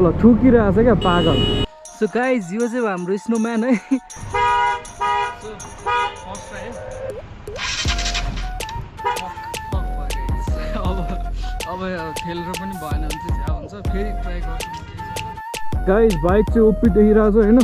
ल ठुकिरहेछ क्या पागल। सो गाइज यो चाहिँ हाम्रो स्नोम्यान है। अब खेलेर पनि भएन भने चाहिँ झ्या हुन्छ, फेरि ट्राई गर्छु। गाइज बाइक चाहिँ ओपी देखिरहेको छ होइन।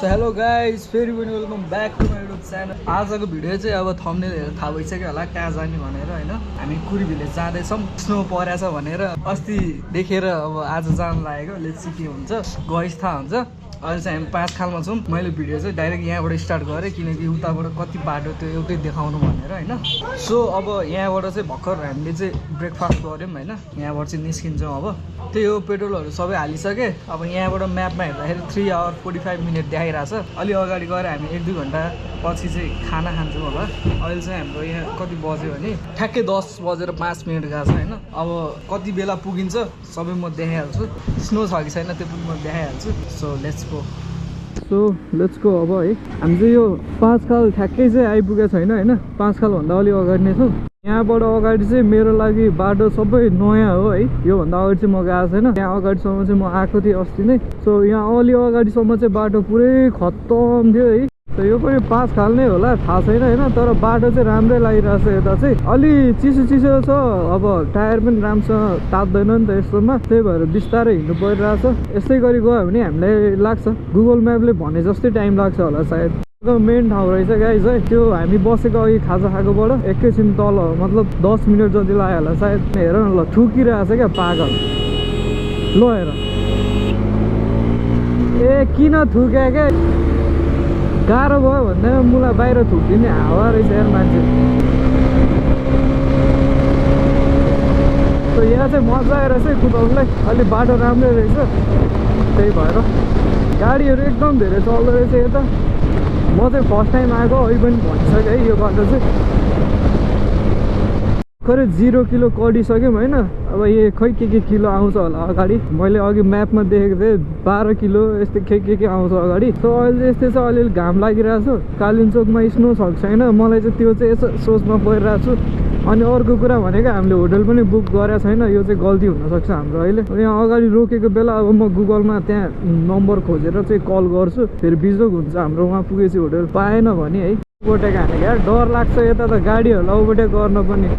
हेलो गाइज, फेरि पनि welcome back to my YouTube channel. आजको भिडियो चाहिँ अब थम्बनेल हेरेर थाहा भइसक्यो होला कहाँ जाने भनेर होइन। हामी कुरी भिलेज जाँदैछौँ, स्नो परेछ भनेर अस्ति देखेर अब आज जानु लागेको। लेट्स सी के हुन्छ, गइस थाहा हुन्छ। अहिले चाहिँ हामी 5 खालमा छौँ। मैले भिडियो चाहिँ डाइरेक्ट यहाँबाट स्टार्ट गरेँ किनकि उताबाट कति बाटो त्यो एउटै देखाउनु भनेर होइन। सो अब यहाँबाट चाहिँ भर्खर हामीले चाहिँ ब्रेकफास्ट गऱ्यौँ होइन। यहाँबाट चाहिँ निस्किन्छौँ। अब त्यही हो, पेट्रोलहरू सबै हालिसकेँ। अब यहाँबाट म्यापमा हेर्दाखेरि 3 आवर 45 मिनट देखाइरहेछ। अलि अगाडि गएर हामी 1-2 घन्टा पछि चाहिँ खाना खान्छौँ होला। अहिले चाहिँ हाम्रो यहाँ कति बज्यो भने ठ्याक्कै 10:05 गएको छ होइन। अब कति बेला पुगिन्छ सबै म देखाइहाल्छु। स्नो छ कि छैन त्यो पनि म देखाइहाल्छु। सो लेट्स गो अब है हामी चाहिँ यो 5 खाल ठ्याक्कै चाहिँ आइपुगेको छैन होइन। 5 खालभन्दा अलि अगाडि नै छौँ। यहाँबाट अगाडि चाहिँ मेरो लागि बाटो सबै नयाँ हो है। योभन्दा अगाडि चाहिँ म गएको छैन। यहाँ अगाडिसम्म चाहिँ म आएको थिएँ अस्ति नै। सो यहाँ अलि अगाडिसम्म चाहिँ बाटो पुरै खत्तम थियो है। त यो पनि 5 खाल नै होला, थाहा छैन होइन। तर बाटो चाहिँ राम्रै लागिरहेछ। यता चाहिँ अलि चिसो छ। अब टायर पनि राम्रोसँग तात्दैन नि त यस्तोमा, त्यही भएर बिस्तारै हिँड्नु परिरहेछ। यस्तै गरी गयो भने हामीलाई लाग्छ गुगल म्यापले भने जस्तै टाइम लाग्छ होला सायद। मेन ठाउँ रहेछ गाइज है। त्यो हामी बसेको अघि खाजा खाएकोबाट एकैछिन तल मतलब 10 मिनट जति लाग्यो होला सायद। हेर न ल ठुकिरहेछ क्या पागल। ल हेर, ए किन थुक्या क्या, गाह्रो भयो भन्दैमा मुला बाहिर थुकिने हावा रहेछ यार मान्छे। त यहाँ चाहिँ मजा आइरहेछ है कुदाउनुलाई। अलि बाटो राम्रै रहेछ, त्यही भएर गाडीहरू एकदम धेरै चल्दो रहेछ यता। म चाहिँ फर्स्ट टाइम आएको, अहिले पनि भनिसकेँ है यो बाटो चाहिँ खै 0 किलो कडिसक्यौँ होइन। अब यो खै के किलो आउँछ होला अगाडि। मैले अघि म्यापमा देखेको थिएँ 12 किलो यस्तै के आउँछ अगाडि। सो अहिले चाहिँ यस्तै छ, अलिअलि घाम लागिरहेको छ। कालिन्चोकमा स्नो छ कि छैन मलाई चाहिँ त्यो चाहिँ यसो सोचमा परिरहेको छु। अनि अर्को कुरा भनेको हामीले होटल पनि बुक गरेको छैन। यो चाहिँ गल्ती हुनसक्छ हाम्रो। अहिले यहाँ अगाडि रोकेको बेला अब म गुगलमा त्यहाँ नम्बर खोजेर चाहिँ कल गर्छु, फेरि बिजोग हुन्छ हाम्रो। वहाँ पुगेपछि होटल पाएन भने है ओभरटेक हानेको यार डर लाग्छ। यता त गाडीहरूलाई ओभरटेक गर्न पनि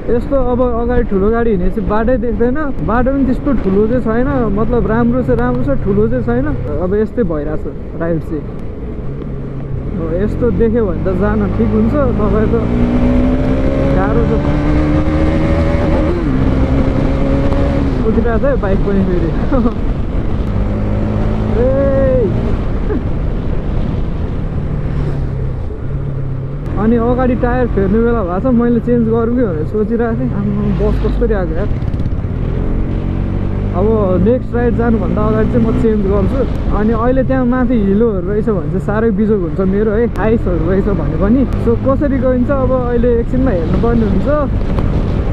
यस्तो अब अगाडि ठुलो गाडी हिँडेपछि बाटै देख्दैन। बाटो पनि त्यस्तो ठुलो चाहिँ छैन, मतलब राम्रो छ ठुलो चाहिँ छैन। अब यस्तै भइरहेछ राइड चाहिँ। यस्तो देख्यो भने त जान ठिक हुन्छ, तपाईँको गाह्रो छ। उठिरहेछ है बाइक पनि फेरि। ए अनि अगाडि टायर फेर्ने बेला भएको छ, मैले चेन्ज गरौँ कि भनेर सोचिरहेको थिएँ। आफ्नो बस कस्तरी आएको यार। अब नेक्स्ट राइड जानुभन्दा अगाडि चाहिँ म चेन्ज गर्छु। अनि अहिले त्यहाँ माथि हिलोहरू रहेछ भने चाहिँ साह्रै बिजोग हुन्छ मेरो है, आइसहरू रहेछ भने पनि। सो कसरी गइन्छ अब अहिले एकछिनमा हेर्नुपर्ने हुन्छ।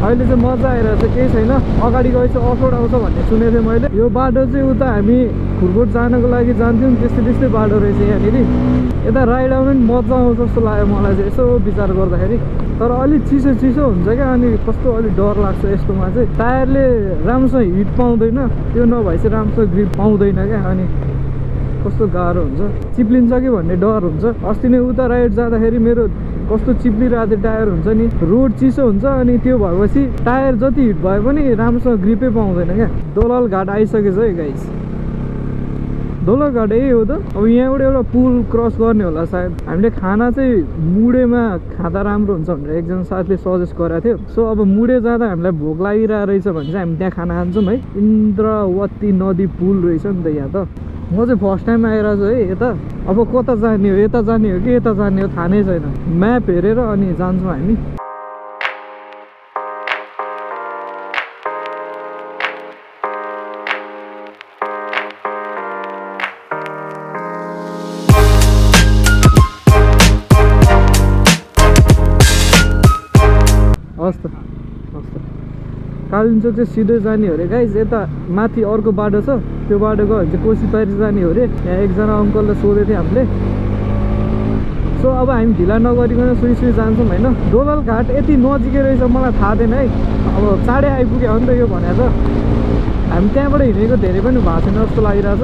अहिले चाहिँ मजा आइरहेछ, केही छैन। अगाडि गएपछि अफरोड आउँछ भन्ने सुनेको थिएँ मैले। यो बाटो चाहिँ उता हामी खुरकोट जानको लागि जान्थ्यौँ, त्यस्तै बाटो रहेछ यहाँनिर। यता राइड आउनु पनि मजा आउँछ जस्तो लाग्यो मलाई चाहिँ यसो विचार गर्दाखेरि। तर अलिक चिसो हुन्छ क्या, अनि कस्तो अलिक डर लाग्छ यस्तोमा चाहिँ। टायरले राम्रोसँग हिट पाउँदैन, त्यो नभए चाहिँ राम्रोसँग ग्रिप पाउँदैन क्या। अनि कस्तो गाह्रो हुन्छ, चिप्लिन्छ कि भन्ने डर हुन्छ। अस्ति नै उता राइड जाँदाखेरि मेरो कस्तो चिप्लिरहेको थियो टायर हुन्छ नि। रोड चिसो हुन्छ अनि त्यो भएपछि टायर जति हिट भए पनि राम्रोसँग ग्रिपै पाउँदैन क्या। दोलाल घाट आइसकेछ है गाइस। दोलाल घाट यही हो त। अब यहाँबाट एउटा पुल क्रस गर्ने होला सायद। हामीले खाना चाहिँ मुडेमा खाँदा राम्रो हुन्छ भनेर एकजना साथीले सजेस्ट गरेको थियो। सो अब मुडे जाँदा हामीलाई भोक लागिरहेको रहेछ भने चाहिँ हामी त्यहाँ खाना खान्छौँ है। इन्द्रावती नदी पुल रहेछ नि त यहाँ त। म चाहिँ फर्स्ट टाइम आइरहेको छु है यता। अब कता जाने हो, यता जाने हो कि यता जाने हो थाहा नै छैन। म्याप हेरेर अनि जान्छौँ हामी। हस् त कालिम्चोक चाहिँ सिधै जाने हो अरे गाइज यता माथि अर्को बाटो छ त्यो बाटो गयो भने चाहिँ कोसीपारी जाने हो अरे यहाँ एकजना अङ्कलले सोधेको थियो हामीले सो अब हामी ढिला नगरिकन सुई जान्छौँ होइन दोलल घाट यति नजिकै रहेछ मलाई थाहा थिएन है अब चाँडै आइपुग्यो हो नि त यो भनेर हामी त्यहाँबाट हिँडेको धेरै पनि भएको छैन जस्तो लागिरहेछ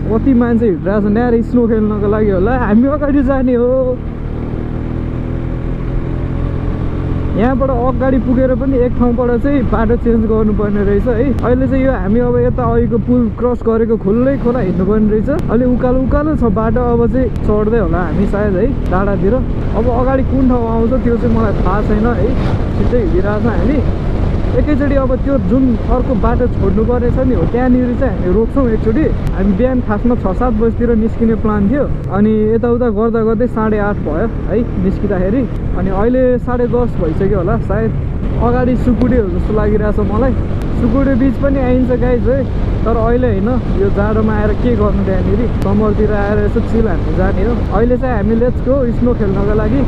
कति मान्छे हिँडिरहेको छ न्याएर स्नो खेल्नको लागि होला हामी अगाडि जाने हो यहाँबाट अगाडि पुगेर पनि एक ठाउँबाट चाहिँ बाटो चेन्ज गर्नुपर्ने रहेछ है अहिले चाहिँ यो हामी अब यता अहिलेको पुल क्रस गरेको खुल्लै खोला हिँड्नुपर्ने रहेछ अलि उकालो उकालो छ बाटो अब चाहिँ चढ्दै होला हामी सायद है डाँडातिर अब अगाडि कुन ठाउँ आउँछ त्यो चाहिँ मलाई थाहा छैन है सिधै हिँडिरहेको छ हामी एकैचोटि अब त्यो जुन अर्को बाटो छोड्नु पर्ने छ नि हो त्यहाँनिर चाहिँ हामी रोक्छौँ एकचोटि हामी बिहान खासमा 6-7 बजीतिर निस्किने प्लान थियो अनि यताउता गर्दा गर्दै 8:30 भयो है निस्किँदाखेरि अनि अहिले 10:30 भइसक्यो होला सायद अगाडि सुकुडी हो जस्तो लागिरहेछ मलाई सुकुडी बिच पनि आइन्छ गाइज है तर अहिले होइन यो जाडोमा आएर के गर्नु त्यहाँनिर समरतिर आएर यसो चिल हामी जाने हो अहिले चाहिँ हामी लेट्स गो स्नो खेल्नको लागि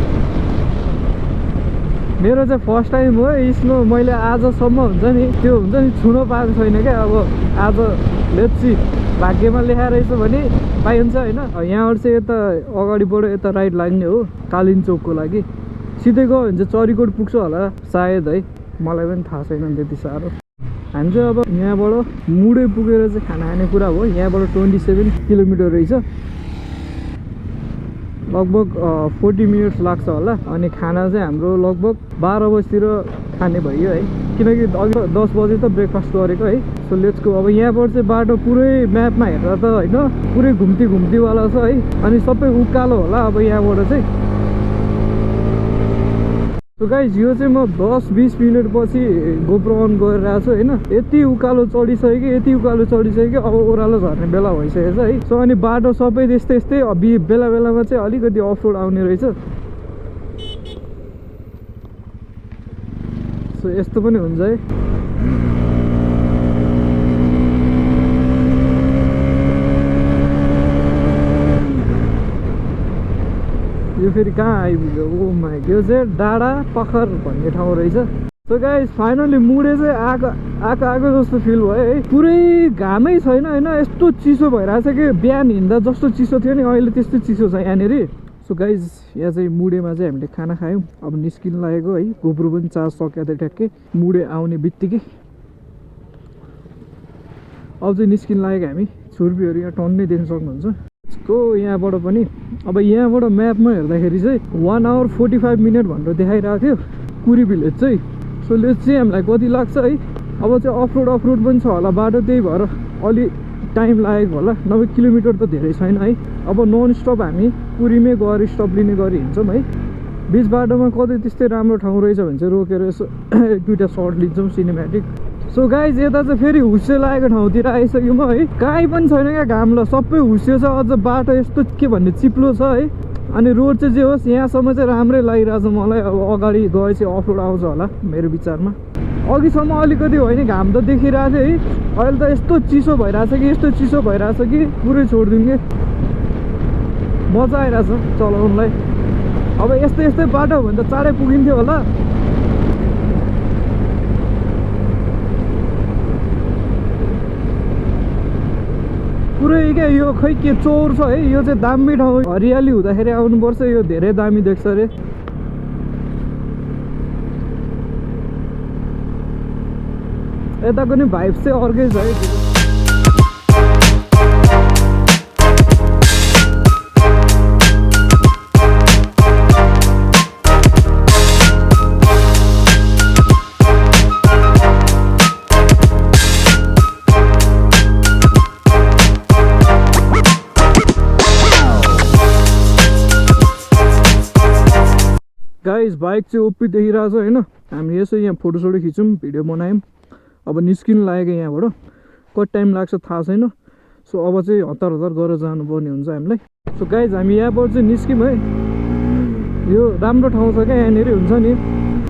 मेरो चाहिँ फर्स्ट टाइम हो स्नो मैले आजसम्म हुन्छ नि त्यो हुन्छ नि छुन पाएको छैन क्या अब आज लेट्सी भाग्यमा लेखा रहेछ भने पाइन्छ होइन यहाँबाट चाहिँ यता अगाडिबाट यता राइट लाग्ने हो कालिम्चोकको लागि सिधै गयो भने चाहिँ चरीकोट पुग्छ होला सायद है मलाई पनि थाहा छैन त्यति साह्रो हामी चाहिँ अब यहाँबाट मुडै पुगेर चाहिँ खाना खाने कुरा हो यहाँबाट 27 किलोमिटर रहेछ लगभग 40 मिनट्स लाग्छ होला अनि खाना चाहिँ हाम्रो लगभग 12 बजीतिर खाने भयो है किनकि अघि 10 बजे त ब्रेकफास्ट गरेको है सो लेट्स गो अब यहाँबाट चाहिँ बाटो पुरै म्यापमा हेर्दा त होइन पुरै घुम्तीवाला छ है अनि सबै उकालो होला अब यहाँबाट चाहिँ सो गाइज यो चाहिँ म 10-20 मिनट पछि गोप्रो अन गरिरहेको छु होइन यति उकालो चढिसक्यो अब ओह्रालो झर्ने बेला भइसकेछ है सो अनि बाटो सबै त्यस्तै बेला बेलामा चाहिँ अलिकति अफ रोड आउने रहेछ सो यस्तो पनि हुन्छ है यो फेरि कहाँ आइपुग्यो ओ माई यो चाहिँ डाँडा पखर भन्ने ठाउँ रहेछ सो गाइस फाइनली मुडे चाहिँ आएको जस्तो फिल भयो है पुरै घामै छैन होइन यस्तो चिसो भइरहेछ कि बिहान हिँड्दा जस्तो चिसो थियो नि अहिले त्यस्तै चिसो छ यहाँनिर सो गाइज यहाँ चाहिँ मुडेमा चाहिँ हामीले खाना खायौँ अब निस्किन लागेको है गोप्रो पनि चार्ज सकेको थियो ट्याक्कै मुडे आउने बित्तिकै अब चाहिँ निस्किन लागेको हामी छुर्पीहरू यहाँ टन्नै देख्न सक्नुहुन्छ को यहाँबाट पनि अब यहाँबाट म्यापमा हेर्दाखेरि चाहिँ 1 hour 45 मिनट भनेर देखाइरहेको थियो कुरी भिलेज चाहिँ सो लेट्स चाहिँ हामीलाई कति लाग्छ है अब चाहिँ अफ रोड पनि छ होला बाटो त्यही भएर अलि टाइम लागेको होला 90 किलोमिटर त धेरै छैन है अब नन स्टप हामी कुरीमै गएर स्टप लिने गरी हिँड्छौँ है बिच बाटोमा कतै त्यस्तै राम्रो ठाउँ रहेछ भने चाहिँ रोकेर यसो एक दुईवटा सर्ट लिन्छौँ सिनेमेटिक सो गाइज यता चाहिँ फेरि हुस्से लागेको ठाउँतिर आइसक्यौँ है काहीँ पनि छैन क्या घाम ल सबै हुस्से छ अझ बाटो यस्तो के भन्ने चिप्लो छ है अनि रोड चाहिँ जे होस् यहाँसम्म चाहिँ राम्रै लागिरहेछ मलाई अब अगाडि गएपछि अफ रोड आउँछ होला मेरो विचारमा अघिसम्म अलिकति होइन घाम त देखिरहेको थियो है अहिले त यस्तो चिसो भइरहेछ कि पुरै छोडिदिउँ कि मजा आइरहेछ चलाउनुलाई अब यस्तै बाटो हो भने त चाँडै पुगिन्थ्यो होला पुरै क्या यो खै के चौर छ है यो चाहिँ दामी ठाउँ हरियाली हुँदाखेरि आउनुपर्छ यो धेरै दामी देख्छ अरे यताको नि भाइब चाहिँ अर्कै छ है गाइस बाइक चाहिँ ओपी देखिरहेको छ होइन हामी यसो यहाँ फोटोसोटो खिचौँ भिडियो बनायौँ अब निस्किनु लागेको यहाँबाट कति टाइम लाग्छ थाहा छैन सो अब चाहिँ हतार गरेर जानुपर्ने हुन्छ हामीलाई सो गाइस हामी यहाँबाट चाहिँ निस्क्यौँ है यो राम्रो ठाउँ छ क्या यहाँनिर हुन्छ नि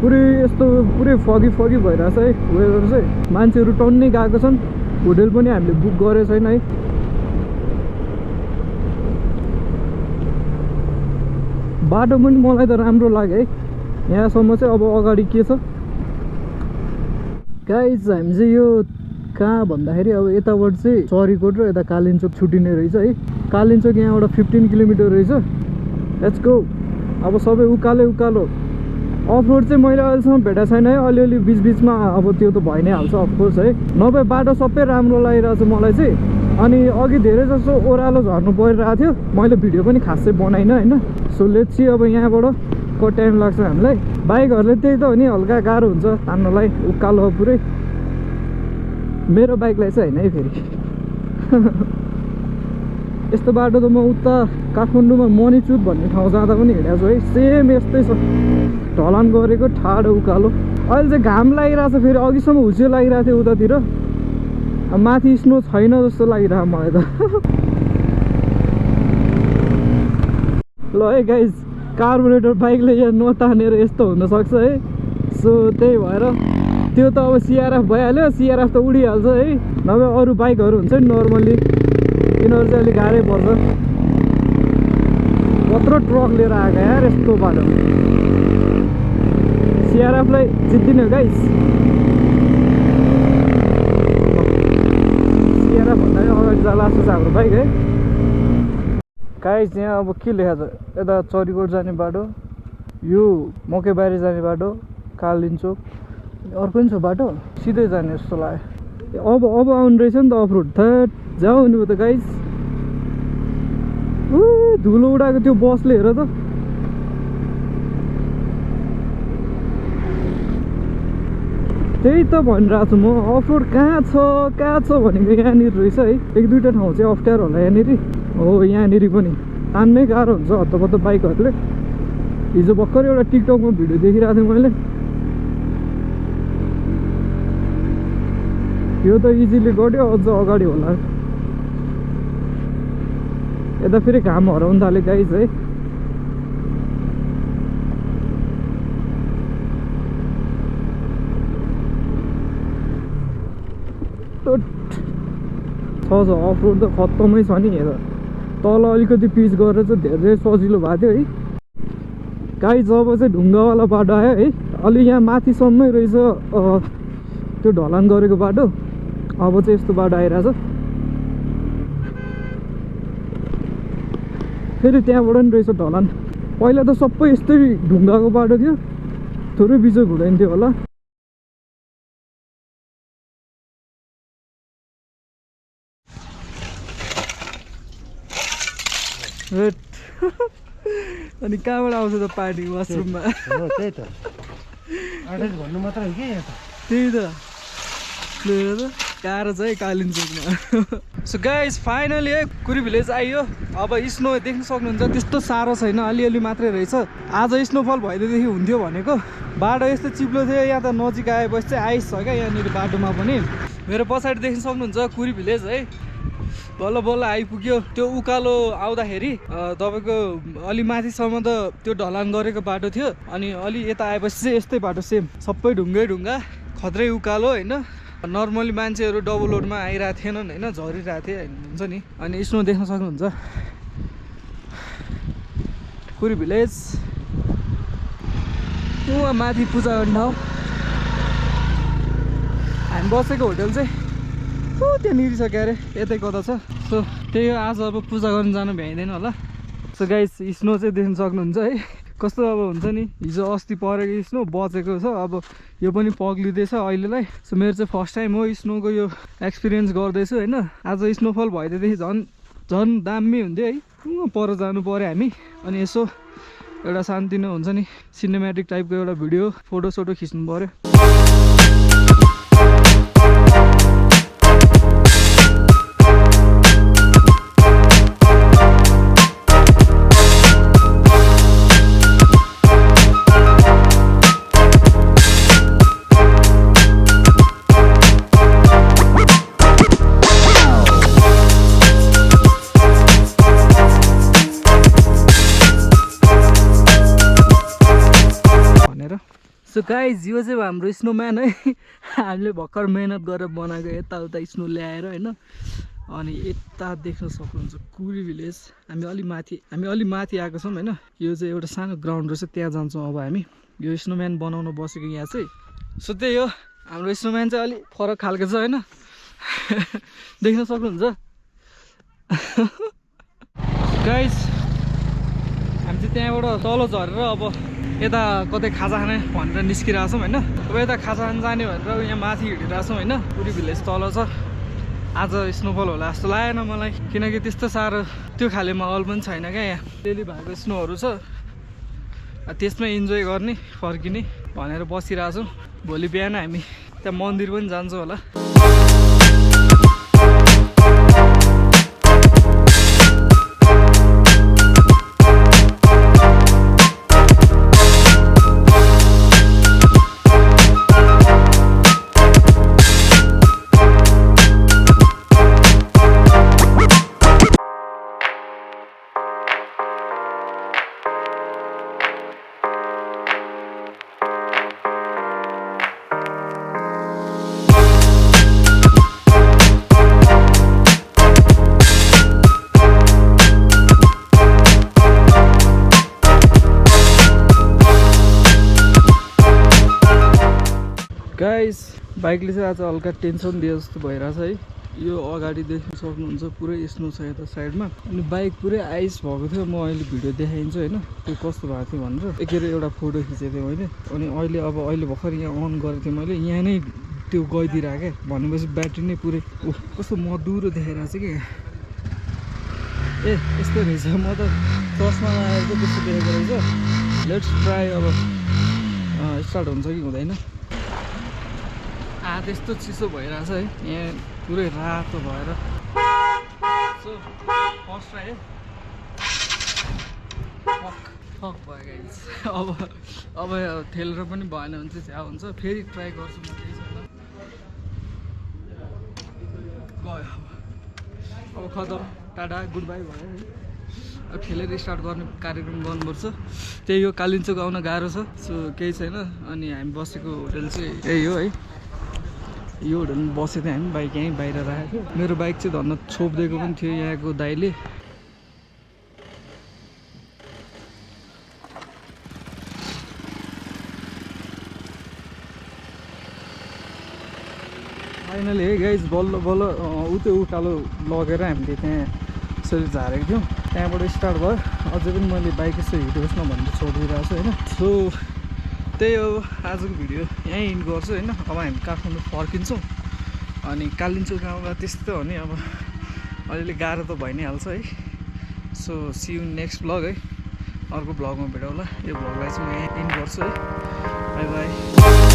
पुरै यस्तो पुरै फगी भइरहेछ है वेदर चाहिँ मान्छेहरू टन्नै गएको छन् होटेल पनि हामीले बुक गरेको छैन है बाटो पनि मलाई त राम्रो लाग्यो है यहाँसम्म चाहिँ अब अगाडि के छ गाइज हामी चाहिँ यो कहाँ भन्दाखेरि अब यताबाट चाहिँ चरीकोट र यता कालिन्चोक छुटिने रहेछ है। कालिन्चोक यहाँबाट 15 किलोमिटर रहेछ। Let's go. अब सबै उकालो अफ रोड चाहिँ मैले अहिलेसम्म भेटेको छैन है। अलिअलि बिचबिचमा अब त्यो त भइ नै हाल्छ अफकोर्स है। नभए बाटो सबै राम्रो लागिरहेको छ मलाई चाहिँ। अनि अघि धेरै जसो ओह्रालो झर्नु परिरहेको थियो, मैले भिडियो पनि खासै बनाइनँ होइन। सो लेट्स सी अब यहाँबाट कति टाइम लाग्छ हामीलाई। बाइकहरूले त्यही त हो नि, हल्का गाह्रो हुन्छ तान्नलाई उकालो पुरै। मेरो बाइकलाई चाहिँ होइन है फेरि। यस्तो बाटो त म उता काठमाडौँमा मणिचुर भन्ने ठाउँ जाँदा पनि हिँडेको छु है। सेम यस्तै छ, ढलान गरेको ठाडो उकालो। अहिले चाहिँ घाम लागिरहेको छ फेरि। अघिसम्म हुस्यो लागिरहेको थियो उतातिर, माथि स्नो छैन जस्तो लागिरहेको मलाई त। ल है गाइज, कार्बोरेटर बाइकले यहाँ नतानेर यस्तो हुनसक्छ है। सो त्यही भएर त्यो त अब सिआरएफ भइहाल्यो, सिआरएफ त उडिहाल्छ है। नभए अरू बाइकहरू हुन्छ नि नर्मल्ली, यिनीहरू चाहिँ अलिक गाह्रै पर्छ। कत्रो ट्रक लिएर आएको यार यस्तो बाटो। सिआरएफलाई जित्दिने हो गाइज। सिआरएफ भन्दा अगाडि जाला जस्तो छ हाम्रो बाइक है। गाइज यहाँ अब के लेखाएको छ, यता चरीकोट जाने बाटो, यो मकैबारी जाने बाटो, कालिन्चोक, अर्को पनि छ बाटो सिधै जाने जस्तो लाग्यो। अब आउनु रहेछ नि त अफ रोड। थर्ड जाऊ नि त गाइज। धुलो उडाएको त्यो बसले हेर त। त्यही त भनिरहेको छु म, अफ रोड कहाँ छ भनेको यहाँनिर रहेछ है। एक दुईवटा ठाउँ चाहिँ अप्ठ्यारो होला यहाँनिर। हो यहाँनिर पनि तान्नै गाह्रो हुन्छ हत्तपत्त बाइकहरूले। हिजो भर्खर एउटा टिकटकमा भिडियो देखिरहेको थिएँ मैले। यो त इजिली गऱ्यो, अझ अगाडि होला। यता फेरि घाम हराउनु थाल्यो गाइज है। छ अफ रोड त खत्तमै छ नि। हेर तल अलिकति पिच गरेर चाहिँ धेरै सजिलो भएको थियो है गाइज। अब चाहिँ ढुङ्गावाला बाटो आयो है। अलि यहाँ माथिसम्मै रहेछ त्यो ढलान गरेको बाटो। अब चाहिँ यस्तो बाटो आइरहेछ। फेरि त्यहाँबाट नि रहेछ ढलान। पहिला त सबै यस्तै ढुङ्गाको बाटो थियो, थोरै बिचो घुडाइन्थ्यो होला। अनि कहाँबाट आउँछ त पानी वासरुममा? त्यही त एड्रेस भन्नु मात्र हो कि यहाँ त। त्यही त गाह्रो छ है कालिम्पोङमा। सो गाइज फाइनली है कुरी भिलेज आइयो। अब स्नो देख्न सक्नुहुन्छ, त्यस्तो साह्रो छैन, अलिअलि मात्रै रहेछ। आज स्नोफल भइदिएदेखि हुन्थ्यो भनेको। बाटो यस्तो चिप्लो थियो, यहाँ त नजिक आएपछि चाहिँ आइस छ क्या यहाँनिर बाटोमा पनि। मेरो पछाडि देख्न सक्नुहुन्छ कुरी भिलेज है। बल्ल आइपुग्यो। त्यो उकालो आउँदाखेरि तपाईँको अलि माथिसम्म त त्यो ढलान गरेको बाटो थियो, अनि अलि यता आएपछि चाहिँ यस्तै बाटो सेम, सबै ढुङ्गा खत्रै उकालो होइन। नर्मली मान्छेहरू डबल लोडमा आइरहेको थिएनन् होइन, झरिरहेको थिए हुन्छ नि। अनि स्नो देख्न सक्नुहुन्छ कुरी भिलेज। उहाँ माथि पूजा गर्ने ठाउँ। हामी बसेको होटल चाहिँ त्यहाँनिर छ क्यारे, यतै कता छ। सो त्यही हो, आज अब पूजा गर्न जानु भ्याइँदैन होला। सो गाइस स्नो चाहिँ देख्न सक्नुहुन्छ है कस्तो अब हुन्छ नि। हिजो अस्ति परेको स्नो बचेको छ, अब यो पनि पग्लिँदैछ अहिलेलाई। सो मेरो चाहिँ फर्स्ट टाइम हो स्नोको यो एक्सपिरियन्स गर्दैछु होइन। आज स्नोफल भइदिएदेखि झन् दामी हुन्थ्यो है। पर जानु पऱ्यो हामी, अनि यसो एउटा शान्ति नै हुन्छ नि, सिनेमेटिक टाइपको एउटा भिडियो फोटोसोटो खिच्नु पऱ्यो। सो गाइज यो चाहिँ हाम्रो स्नोम्यान है। हामीले भर्खर मेहनत गरेर बनाएको यताउता स्नो ल्याएर होइन। अनि यता देख्न सक्नुहुन्छ कुरी भिलेज। हामी अलि माथि आएको छौँ होइन। यो चाहिँ एउटा सानो ग्राउन्ड रहेछ, त्यहाँ जान्छौँ अब हामी। यो स्नोम्यान बनाउन बसेको यहाँ चाहिँ। सो त्यही हो, हाम्रो स्नोम्यान चाहिँ अलिक फरक खालको छ होइन देख्न सक्नुहुन्छ गाइस हामी चाहिँ त्यहाँबाट तल झरेर अब यता कतै खाजा खाने भनेर निस्किरहेको छौँ होइन अब यता खाजा खान जाने भनेर यहाँ माथि हिँडिरहेको छौँ होइन पुरी भिलेज तल छ आज स्नोफल होला जस्तो लागेन मलाई किनकि त्यस्तो साह्रो त्यो खाले माहौल पनि छैन क्या यहाँ डेली भएको स्नोहरू छ त्यसमै इन्जोय गर्ने फर्किने भनेर बसिरहेको छौँ भोलि बिहान हामी त्यहाँ मन्दिर पनि जान्छौँ होला गाइस बाइकले चाहिँ आज हल्का टेन्सन दिए जस्तो भइरहेछ है यो अगाडि देख्न सक्नुहुन्छ पुरै स्नो छ यता साइडमा अनि बाइक पुरै आइस भएको थियो म अहिले भिडियो देखाइन्छु होइन त्यो कस्तो भएको थियो भनेर एकेर एउटा फोटो खिचेको थिएँ मैले अनि अहिले भर्खर यहाँ अन गरेको थिएँ मैले यहाँ नै त्यो गइदिरहेको क्या भनेपछि ब्याट्री नै पुरै कस्तो मधुरो देखाइरहेको छ कि ए यस्तो रहेछ म त चस्मा लगाएर चाहिँ त्यस्तो देखेको रहेछ लेट्स ट्राई अब स्टार्ट हुन्छ कि हुँदैन त्यस्तो चिसो भइरहेछ है यहाँ पुरै रातो भएर सो फर्स्ट ट्राई है फक भयो गाइस अब ठेलेर पनि भएन भने चाहिँ झ्या हुन्छ फेरि ट्राई गर्छु म केही छैन गयो अब खतम टाटा गुड बाई भयो है अब ठेलेर स्टार्ट गर्ने कार्यक्रम गर्नुपर्छ त्यही हो कालिन्चोक आउन गाह्रो छ सो केही छैन अनि हामी बसेको होटल चाहिँ यही हो है यो होटलमा बसेको थियौँ हामी बाइक यहीँ बाहिर राखेको थियो मेरो बाइक चाहिँ धन्न छोपिदिएको पनि थियो यहाँको दाइले फाइनली है गाइज बल्ल बल्ल त्यो उकालो लगेर हामीले त्यहाँ यसरी झारेको थियौँ त्यहाँबाट स्टार्ट भयो अझै पनि मैले बाइक यसो हिँडोस् न भनेर छोडिरहेको छु होइन सो त्यही हो आजको भिडियो यहीँ इन्ड गर्छु होइन अब हामी काठमाडौँ फर्किन्छौँ अनि कालिन्चोक आउँदा त्यस्तो हो नि अब अलिअलि गाह्रो त भइ नै हाल्छ है so see you next blog है अर्को ब्लगमा भेटौँला यो ब्लगलाई चाहिँ म यहाँ इन्ड गर्छु है बाई बाई